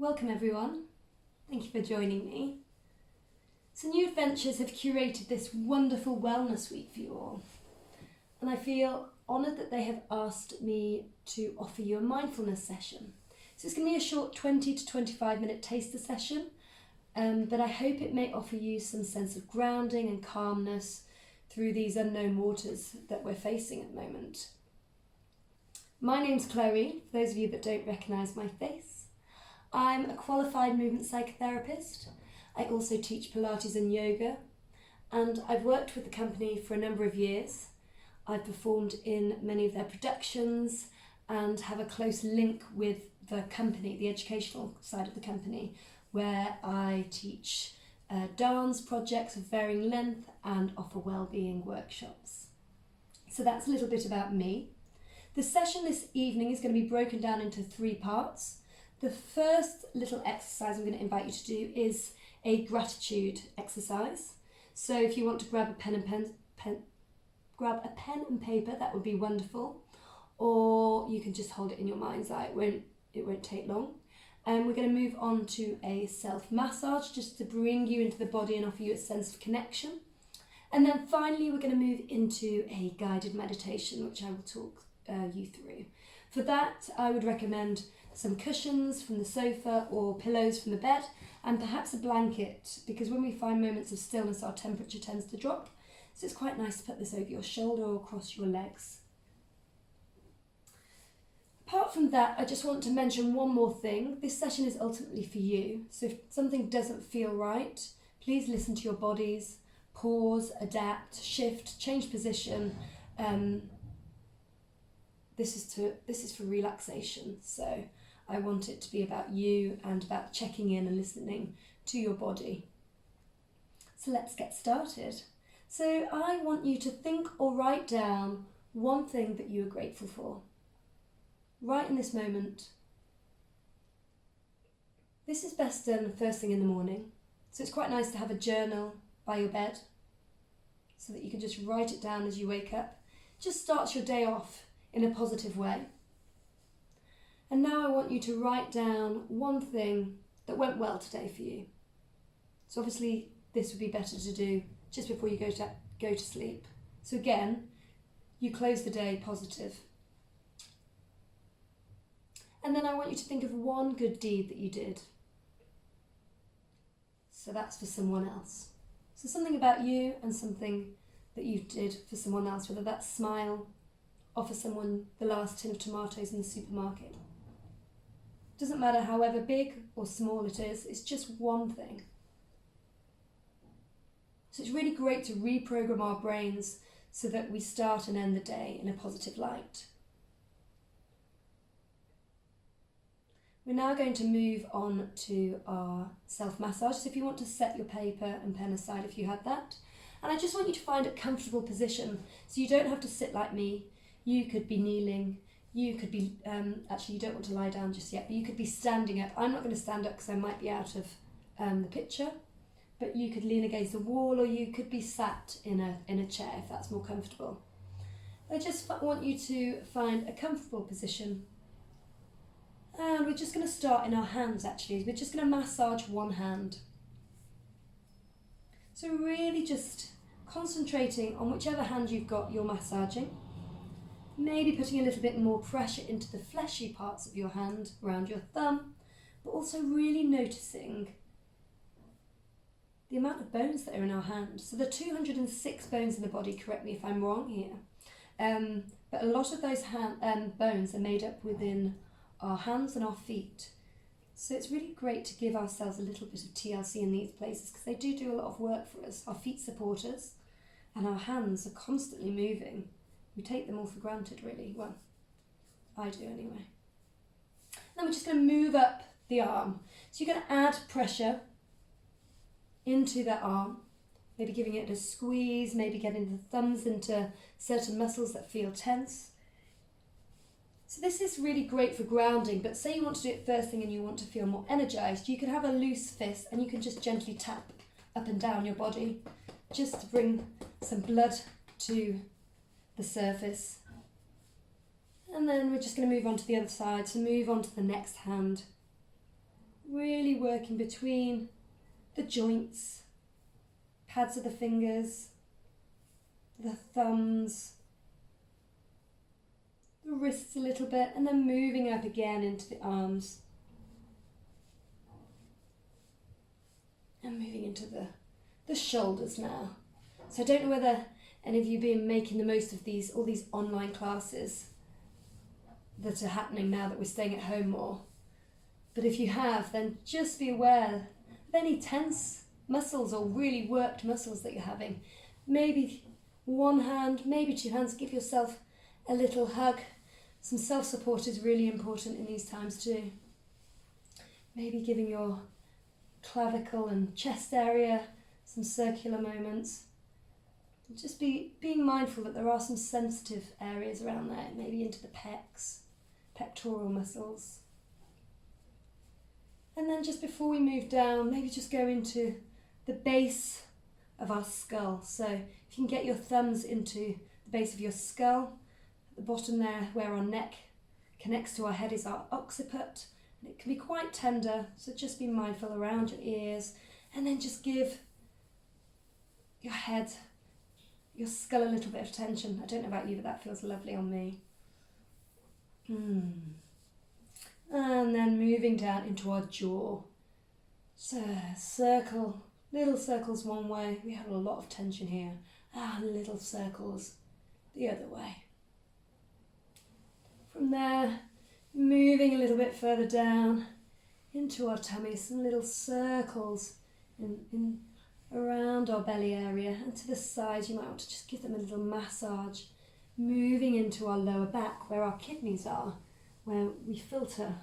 Welcome everyone. Thank you for joining me. So New Adventures have curated this wonderful wellness week for you all. And I feel honoured that they have asked me to offer you a mindfulness session. So it's going to be a short 20 to 25 minute taster session, but I hope it may offer you some sense of grounding and calmness through these unknown waters that we're facing at the moment. My name's Chloe, for those of you that don't recognise my face. I'm a qualified movement psychotherapist. I also teach Pilates and yoga, and I've worked with the company for a number of years. I've performed in many of their productions and have a close link with the company, the educational side of the company, where I teach dance projects of varying length and offer wellbeing workshops. So that's a little bit about me. The session this evening is going to be broken down into 3 parts. The first little exercise I'm going to invite you to do is a gratitude exercise. So if you want to grab a pen and paper, that would be wonderful. Or you can just hold it in your mind's eye. It won't take long. And we're going to move on to a self-massage just to bring you into the body and offer you a sense of connection. And then finally we're going to move into a guided meditation, which I will talk you through. For that, I would recommend some cushions from the sofa or pillows from the bed, and perhaps a blanket, because when we find moments of stillness, our temperature tends to drop. So it's quite nice to put this over your shoulder or across your legs. Apart from that, I just want to mention one more thing. This session is ultimately for you. So if something doesn't feel right, please listen to your bodies, pause, adapt, shift, change position. This is for relaxation. So I want it to be about you and about checking in and listening to your body. So let's get started. So I want you to think or write down one thing that you are grateful for. Right in this moment. This is best done first thing in the morning. So it's quite nice to have a journal by your bed so that you can just write it down as you wake up. Just starts your day off in a positive way. And now I want you to write down one thing that went well today for you. So obviously this would be better to do just before you go to sleep. So again, you close the day positive. And then I want you to think of one good deed that you did. So that's for someone else. So something about you and something that you did for someone else, whether that's smile, offer someone the last tin of tomatoes in the supermarket. Doesn't matter however big or small it is, it's just one thing. So it's really great to reprogram our brains so that we start and end the day in a positive light. We're now going to move on to our self-massage. So if you want to set your paper and pen aside if you had that. And I just want you to find a comfortable position. So you don't have to sit like me. You could be kneeling. You could be, actually you don't want to lie down just yet, but you could be standing up. I'm not going to stand up because I might be out of the picture, but you could lean against the wall or you could be sat in a chair if that's more comfortable. I just want you to find a comfortable position. And we're just going to start in our hands actually. We're just going to massage one hand. So really just concentrating on whichever hand you've got you're massaging. Maybe putting a little bit more pressure into the fleshy parts of your hand, around your thumb, but also really noticing the amount of bones that are in our hand. So there are 206 bones in the body, correct me if I'm wrong here. But a lot of those bones are made up within our hands and our feet. So it's really great to give ourselves a little bit of TLC in these places because they do a lot of work for us. Our feet support us and our hands are constantly moving. We take them all for granted, really. Well, I do anyway. Then we're just going to move up the arm. So you're going to add pressure into that arm, maybe giving it a squeeze, maybe getting the thumbs into certain muscles that feel tense. So this is really great for grounding, but say you want to do it first thing and you want to feel more energized, you could have a loose fist and you can just gently tap up and down your body just to bring some blood to the surface. And then we're just going to move on to the other side. So move on to the next hand. really working between the joints, pads of the fingers, the thumbs, the wrists a little bit, and then moving up again into the arms. And moving into the shoulders now. So I don't know whether any of you have been making the most of all these online classes that are happening now that we're staying at home more. But if you have, then just be aware of any tense muscles or really worked muscles that you're having. Maybe one hand, maybe two hands. Give yourself a little hug. Some self-support is really important in these times too. Maybe giving your clavicle and chest area some circular moments. Just being mindful that there are some sensitive areas around there, maybe into the pecs, pectoral muscles. And then just before we move down, maybe just go into the base of our skull. So if you can get your thumbs into the base of your skull, at the bottom there where our neck connects to our head is our occiput. And it can be quite tender, so just be mindful around your ears, and then just give your head, your skull a little bit of tension. I don't know about you, but that feels lovely on me. And then moving down into our jaw. So circle, little circles one way. We have a lot of tension here. Little circles the other way. From there, moving a little bit further down into our tummy, some little circles in around our belly area, and to the sides you might want to just give them a little massage, moving into our lower back where our kidneys are, where we filter.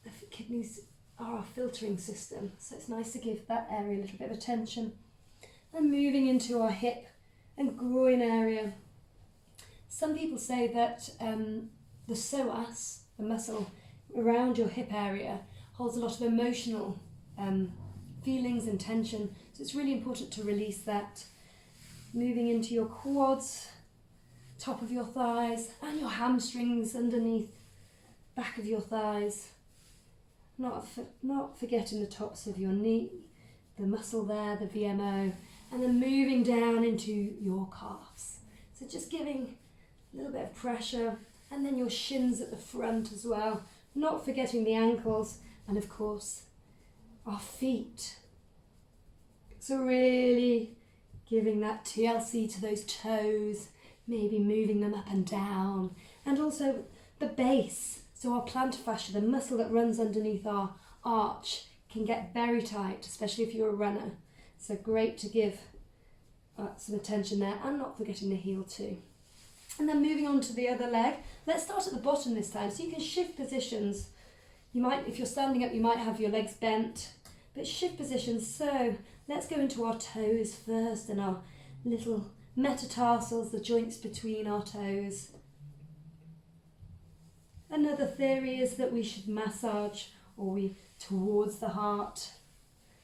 The kidneys are our filtering system, so it's nice to give that area a little bit of attention. And moving into our hip and groin area. Some people say that the psoas, the muscle around your hip area, holds a lot of emotional feelings and tension, so it's really important to release that. Moving into your quads, top of your thighs, and your hamstrings underneath, back of your thighs. Not forgetting the tops of your knee, the muscle there, the VMO, and then moving down into your calves. So just giving a little bit of pressure, and then your shins at the front as well, not forgetting the ankles, and of course our feet. So really giving that TLC to those toes, maybe moving them up and down, and also the base. So our plantar fascia, the muscle that runs underneath our arch, can get very tight, especially if you're a runner. So great to give some attention there, and not forgetting the heel too. And then moving on to the other leg. Let's start at the bottom this time, so you can shift positions. You might, if you're standing up, you might have your legs bent, but shift positions. So let's go into our toes first, and our little metatarsals, the joints between our toes. Another theory is that we should massage towards the heart.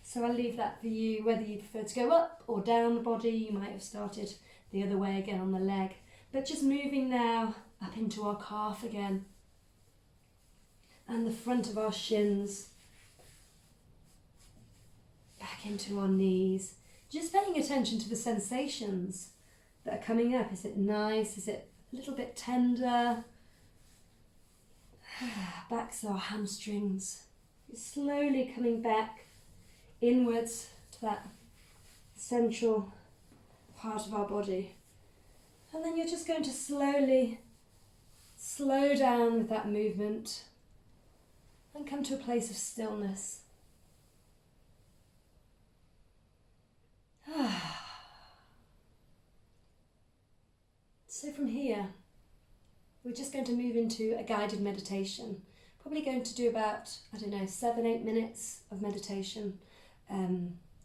So I'll leave that for you, whether you prefer to go up or down the body. You might have started the other way again on the leg. But just moving now up into our calf again. And the front of our shins. Back into our knees. Just paying attention to the sensations that are coming up. Is it nice? Is it a little bit tender? Back to our hamstrings. Slowly coming back inwards to that central part of our body. And then you're just going to slowly slow down with that movement and come to a place of stillness. So from here, we're just going to move into a guided meditation. Probably going to do about, 7-8 minutes of meditation.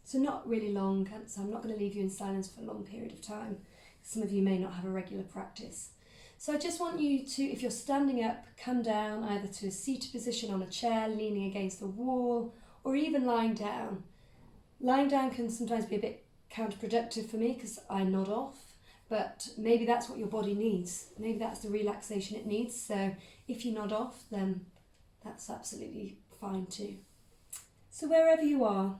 So not really long, so I'm not going to leave you in silence for a long period of time. Some of you may not have a regular practice. So I just want you to, if you're standing up, come down either to a seated position on a chair, leaning against the wall, or even lying down. Lying down can sometimes be a bit counterproductive for me because I nod off, but maybe that's what your body needs. Maybe that's the relaxation it needs. So if you nod off, then that's absolutely fine too. So wherever you are,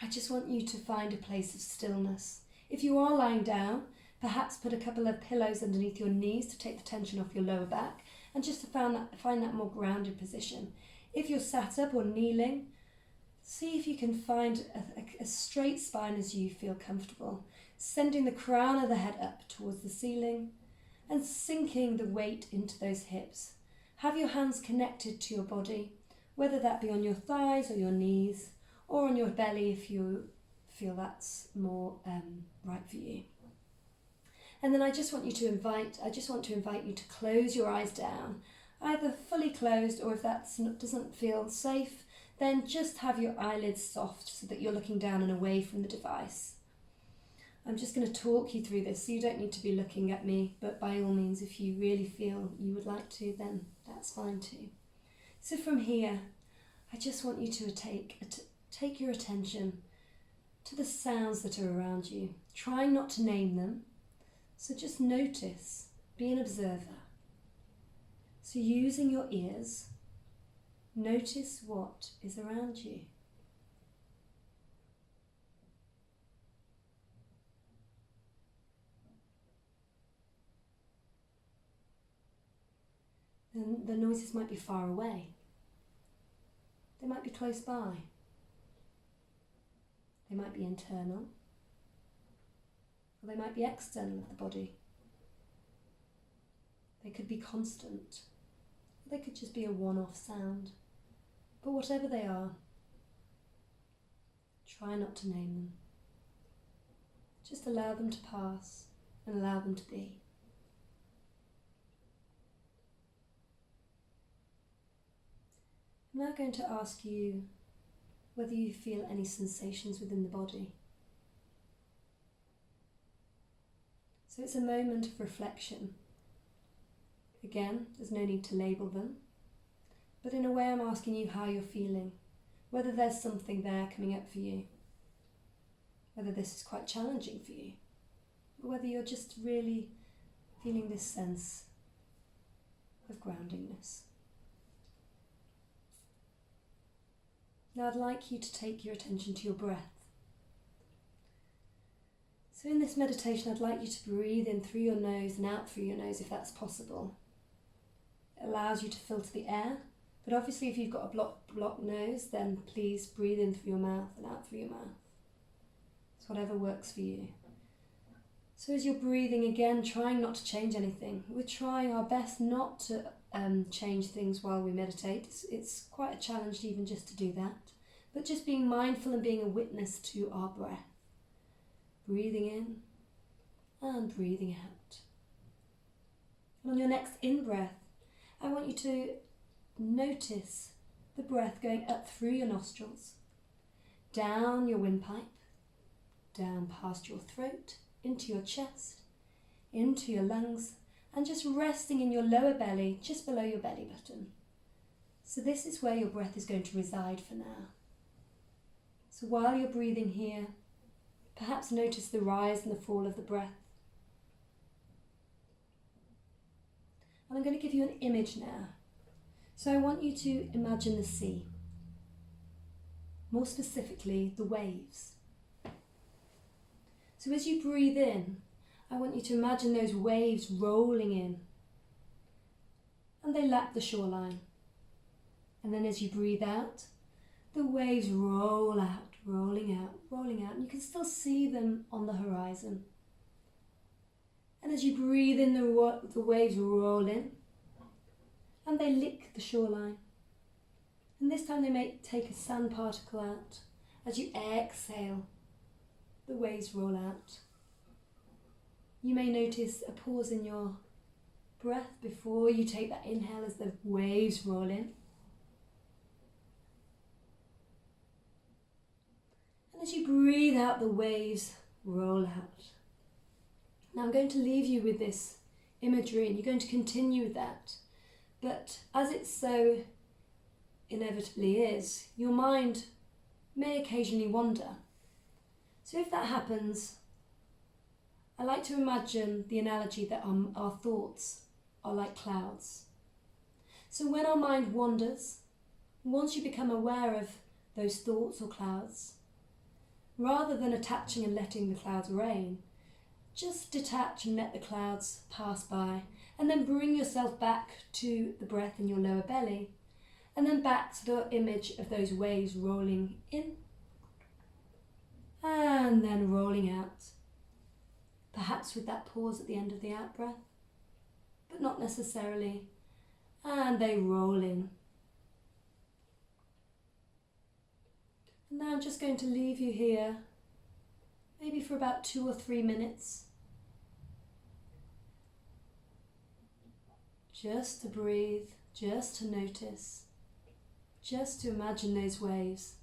I just want you to find a place of stillness. If you are lying down, perhaps put a couple of pillows underneath your knees to take the tension off your lower back and just to find that more grounded position. If you're sat up or kneeling, see if you can find a straight spine as you feel comfortable, sending the crown of the head up towards the ceiling and sinking the weight into those hips. Have your hands connected to your body, whether that be on your thighs or your knees or on your belly if you feel that's more right for you. And then I just want to invite you to close your eyes down, either fully closed or if that doesn't feel safe, then just have your eyelids soft so that you're looking down and away from the device. I'm just going to talk you through this, so you don't need to be looking at me, but by all means, if you really feel you would like to, then that's fine too. So from here, I just want you to take your attention to the sounds that are around you, trying not to name them. So just notice, be an observer. So using your ears, notice what is around you. And the noises might be far away. They might be close by. They might be internal. Or they might be external of the body. They could be constant. Or they could just be a one-off sound. But whatever they are, try not to name them. Just allow them to pass and allow them to be. I'm now going to ask you whether you feel any sensations within the body. So it's a moment of reflection. Again, there's no need to label them, but in a way I'm asking you how you're feeling, whether there's something there coming up for you, whether this is quite challenging for you, or whether you're just really feeling this sense of groundingness. Now I'd like you to take your attention to your breath. So in this meditation, I'd like you to breathe in through your nose and out through your nose if that's possible. It allows you to filter the air, but obviously if you've got a blocked nose, then please breathe in through your mouth and out through your mouth. It's whatever works for you. So as you're breathing again, trying not to change anything. We're trying our best not to change things while we meditate. It's quite a challenge even just to do that. But just being mindful and being a witness to our breath. Breathing in and breathing out. And on your next in-breath, I want you to notice the breath going up through your nostrils, down your windpipe, down past your throat, into your chest, into your lungs, and just resting in your lower belly, just below your belly button. So this is where your breath is going to reside for now. So while you're breathing here, perhaps notice the rise and the fall of the breath. And I'm going to give you an image now. So I want you to imagine the sea. More specifically, the waves. So as you breathe in, I want you to imagine those waves rolling in. And they lap the shoreline. And then as you breathe out, the waves roll out, rolling out, rolling out. And you can still see them on the horizon. And as you breathe in, the waves roll in. And they lick the shoreline. And this time they may take a sand particle out. As you exhale, the waves roll out. You may notice a pause in your breath before you take that inhale as the waves roll in. And as you breathe out, the waves roll out. Now I'm going to leave you with this imagery and you're going to continue with that. But as it so inevitably is, your mind may occasionally wander. So if that happens, I like to imagine the analogy that our thoughts are like clouds. So when our mind wanders, once you become aware of those thoughts or clouds, rather than attaching and letting the clouds rain, just detach and let the clouds pass by, and then bring yourself back to the breath in your lower belly, and then back to the image of those waves rolling in and then rolling out. Perhaps with that pause at the end of the out breath, but not necessarily. And they roll in. And now I'm just going to leave you here, maybe for about 2 or 3 minutes. Just to breathe, just to notice, just to imagine those waves.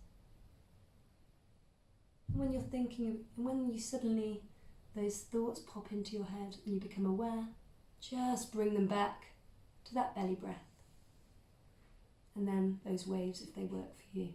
And when you're thinking, and when you suddenly, those thoughts pop into your head and you become aware, just bring them back to that belly breath. And then those waves if they work for you.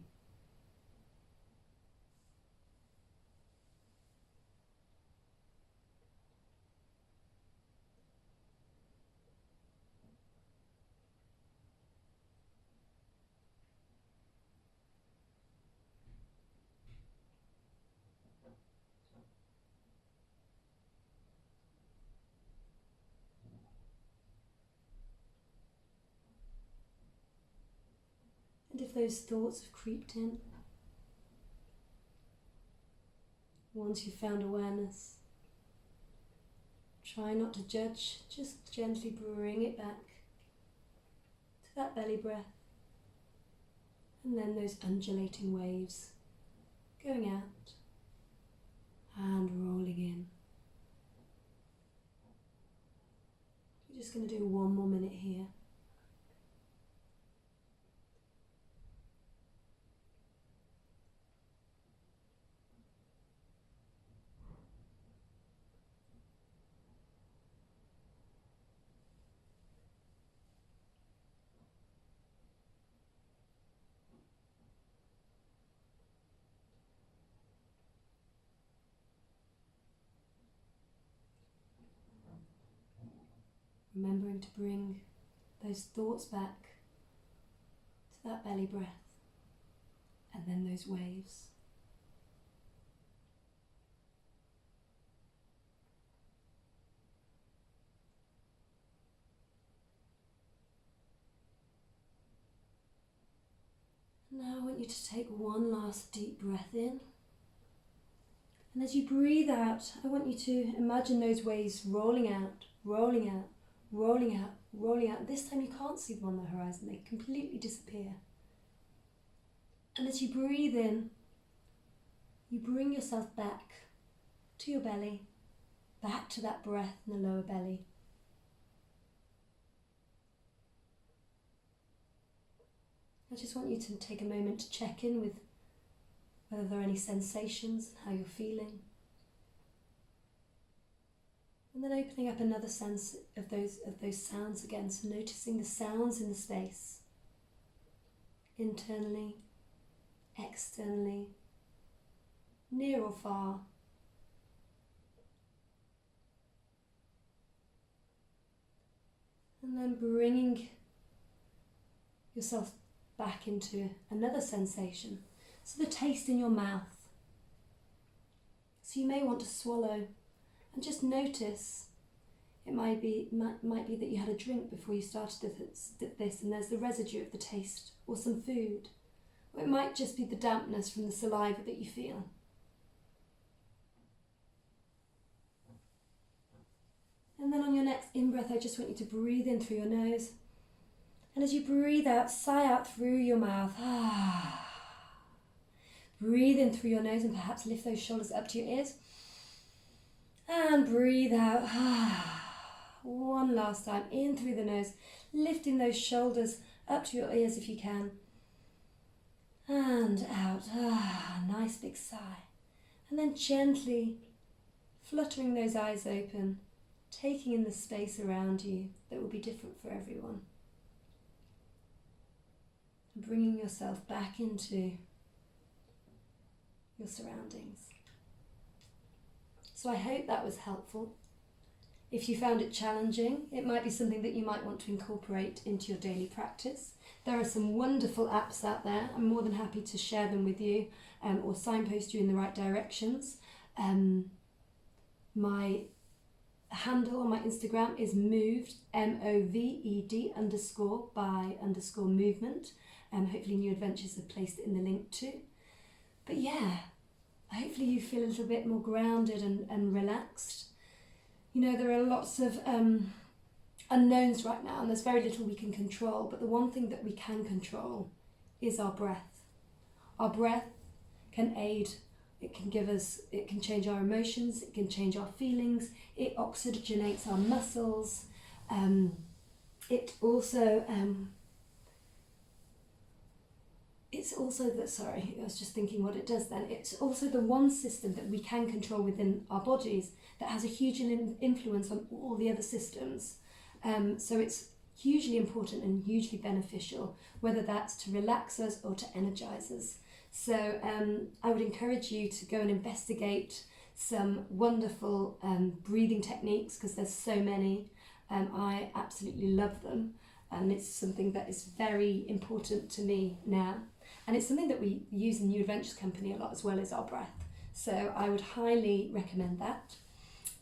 And if those thoughts have creeped in, once you've found awareness, try not to judge, just gently bring it back to that belly breath, and then those undulating waves going out and rolling in. We're just going to do 1 more minute here. Remembering to bring those thoughts back to that belly breath and then those waves. Now I want you to take one last deep breath in. And as you breathe out, I want you to imagine those waves rolling out, rolling out, rolling out, rolling out. This time you can't see them on the horizon, they completely disappear. And as you breathe in, you bring yourself back to your belly, back to that breath in the lower belly. I just want you to take a moment to check in with whether there are any sensations, how you're feeling. And then opening up another sense of those sounds again, so noticing the sounds in the space, internally, externally, near or far. And then bringing yourself back into another sensation, so the taste in your mouth. So you may want to swallow and just notice. It might be that you had a drink before you started this and there's the residue of the taste, or some food. Or it might just be the dampness from the saliva that you feel. And then on your next in-breath, I just want you to breathe in through your nose. And as you breathe out, sigh out through your mouth. Breathe in through your nose and perhaps lift those shoulders up to your ears. And breathe out. One last time, in through the nose, lifting those shoulders up to your ears if you can. And out. Nice big sigh. And then gently fluttering those eyes open, taking in the space around you that will be different for everyone. And bringing yourself back into your surroundings. So I hope that was helpful. If you found it challenging, it might be something that you might want to incorporate into your daily practice. There are some wonderful apps out there. I'm more than happy to share them with you or signpost you in the right directions. My handle on my Instagram is moved, MOVED _by_movement. Hopefully New Adventures have placed it in the link too. But yeah, hopefully you feel a little bit more grounded and relaxed. You know, there are lots of unknowns right now, and there's very little we can control, but the one thing that we can control is our breath. Our breath can aid, it can change our emotions, it can change our feelings, it oxygenates our muscles, it's also the one system that we can control within our bodies that has a huge influence on all the other systems. So it's hugely important and hugely beneficial, whether that's to relax us or to energize us. So I would encourage you to go and investigate some wonderful breathing techniques, because there's so many. I absolutely love them, and it's something that is very important to me now. And it's something that we use in New Adventures Company a lot, as well as our breath. So I would highly recommend that.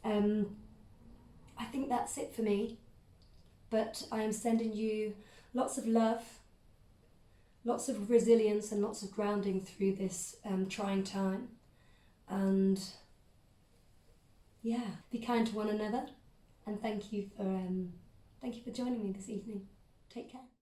I think that's it for me. But I am sending you lots of love, lots of resilience, and lots of grounding through this trying time. And yeah, be kind to one another. And thank you for joining me this evening. Take care.